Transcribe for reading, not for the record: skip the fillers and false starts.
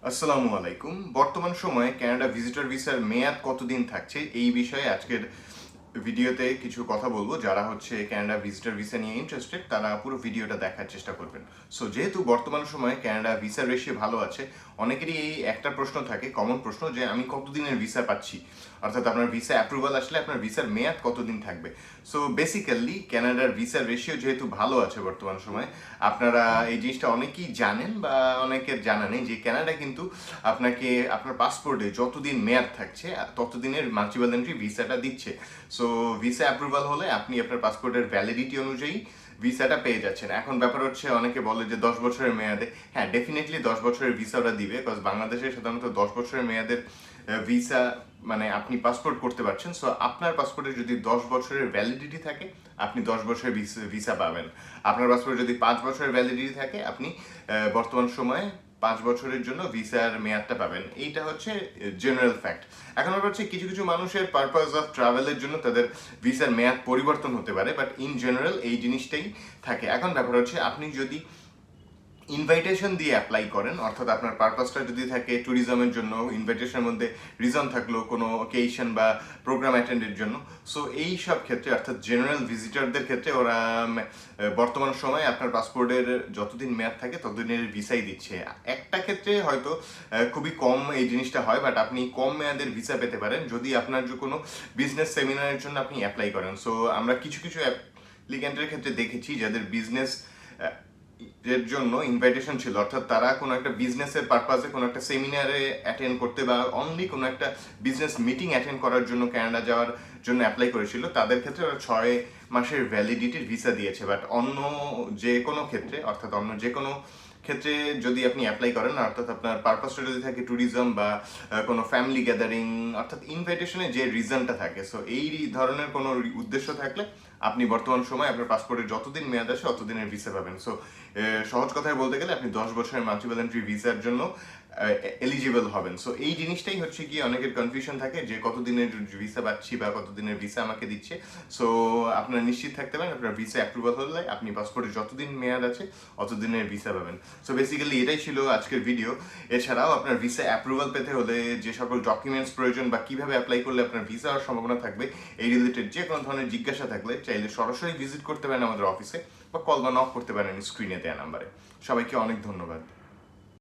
আসসালামু আলাইকুম। বর্তমান সময়ে কানাডা ভিজিটর ভিসার মেয়াদ কতদিন থাকছে এই বিষয়ে আজকের ভিডিওতে কিছু কথা বলবো। যারা কানাডা ভিজিটর ভিসা নিয়ে ইন্টারেস্টেড তারা পুরো ভিডিওটা দেখার চেষ্টা করবেন। সো যেহেতু বর্তমান সময়ে কানাডা ভিসার রেশিও ভালো আছে, অনেকেরই এই একটা প্রশ্ন থাকে, কমন প্রশ্ন, যে আমি কতদিনের ভিসা পাচ্ছি, অর্থাৎ আপনার ভিসা অ্যাপ্রুভাল আসলে আপনার ভিসার মেয়াদ কতদিন থাকবে। সো বেসিক্যালি কানাডার ভিসার রেশিও যেহেতু ভালো আছে বর্তমান সময়ে, আপনারা এই জিনিসটা অনেকেই জানেন বা অনেকের জানা নেই যে কানাডা কিন্তু আপনাকে আপনার পাসপোর্টে যতদিন মেয়াদ থাকছে ততদিনের মাল্টিপল এন্ট্রি ভিসাটা দিচ্ছে। সো ভিসা অ্যাপ্রুভাল হলে আপনি আপনার পাসপোর্টের ভ্যালিডিটি অনুযায়ী ভিসাটা পেয়ে যাচ্ছেন। এখন ব্যাপার হচ্ছে, অনেকে বলে যে 10 বছরের মেয়াদে, হ্যাঁ ডেফিনেটলি 10 বছরের ভিসা ওরা দিবে, বিকজ বাংলাদেশে সাধারণত 10 বছরের মেয়াদের ভিসা মানে আপনি পাসপোর্ট করতে পারছেন। সো আপনার পাসপোর্টে যদি 10 বছরের ভ্যালিডিটি থাকে আপনি 10 বছরের ভিসা পাবেন। আপনার পাসপোর্টে যদি 5 বছরের ভ্যালিডিটি থাকে আপনি বর্তমান সময়ে 5 বছরের জন্য ভিসার মেয়াদটা পাবেন। এইটা হচ্ছে জেনারেল ফ্যাক্ট। এখন ব্যাপার হচ্ছে, কিছু কিছু মানুষের পারপাস অফ ট্রাভেলের জন্য তাদের ভিসার মেয়াদ পরিবর্তন হতে পারে, বাট ইন জেনারেল এই জিনিসটাই থাকে। এখন ব্যাপার হচ্ছে, আপনি যদি ইনভাইটেশন দিয়ে অ্যাপ্লাই করেন, অর্থাৎ আপনার পারপাসটা যদি থাকে ট্যুরিজমের জন্য, ইনভাইটেশনের মধ্যে রিজন থাকলো কোনো অকেশন বা প্রোগ্রাম অ্যাটেন্ডের জন্য, সো এই সব ক্ষেত্রে অর্থাৎ জেনারেল ভিজিটরদের ক্ষেত্রে ওরা বর্তমান সময়ে আপনার পাসপোর্টের যতদিন মেয়াদ থাকে ততদিনের ভিসাই দিচ্ছে। একটা ক্ষেত্রে হয়তো খুবই কম এই জিনিসটা হয়, বাট আপনি কম মেয়াদের ভিসা পেতে পারেন যদি আপনার যে কোনো বিজনেস সেমিনারের জন্য আপনি অ্যাপ্লাই করেন। সো আমরা কিছু কিছু অ্যাপ্লিক্যান্টের ক্ষেত্রে দেখেছি যাদের বিজনেস এর জন্য ইনভাইটেশন ছিল, অর্থাৎ তারা কোনো একটা বিজনেসের পারপাসে কোনো একটা সেমিনারে অ্যাটেন্ড করতে বা অনলি কোনো একটা বিজনেস মিটিং অ্যাটেন্ড করার জন্য কানাডা যাওয়ার জন্য অ্যাপ্লাই করেছিল। তাদের ক্ষেত্রে ওরা 6 মাসের ভ্যালিডিটির ভিসা দিয়েছে। বাট অন্য যে কোনো ক্ষেত্রে, অর্থাৎ অন্য যে কোনো ক্ষেত্রে যদি আপনি অ্যাপ্লাই করেন, অর্থাৎ আপনার পারপাসটা যদি থাকে ট্যুরিজম বা কোনো ফ্যামিলি গ্যাদারিং, অর্থাৎ ইনভাইটেশনে যে রিজনটা থাকে, সো এই ধরনের কোনো উদ্দেশ্য থাকলে আপনি বর্তমান সময় আপনার পাসপোর্টের যতদিন মেয়াদ আসে ততদিনের ভিসা পাবেন। সো সহজ কথায় বলতে গেলে আপনি 10 বছরের মাল্টিপল এন্ট্রি ভিসার জন্য এলিজিবল হবেন। সো এই জিনিসটাই হচ্ছে কি অনেকের কনফিউশন থাকে যে কতদিনের ভিসা পাচ্ছি বা কতদিনের ভিসা আমাকে দিচ্ছে। সো আপনারা নিশ্চিত থাকতে পারেন আপনার ভিসা অ্যাপ্রুভাল হলে আপনি পাসপোর্টে যতদিন মেয়াদ আছে অতদিনের ভিসা পাবেন। সো বেসিক্যালি এটাই ছিল আজকের ভিডিও। এছাড়াও আপনার ভিসা অ্যাপ্রুভাল পেতে হলে যে সকল ডকুমেন্টস প্রয়োজন বা কিভাবে অ্যাপ্লাই করলে আপনার ভিসা হওয়ার সম্ভাবনা থাকবে, এই রিলেটেড যে কোনো ধরনের জিজ্ঞাসা থাকলে চাইলে সরাসরি ভিজিট করতে পারেন আমাদের অফিসে বা কল বা নক করতে পারেন স্ক্রিনে দেওয়া নাম্বারে। সবাইকে অনেক ধন্যবাদ।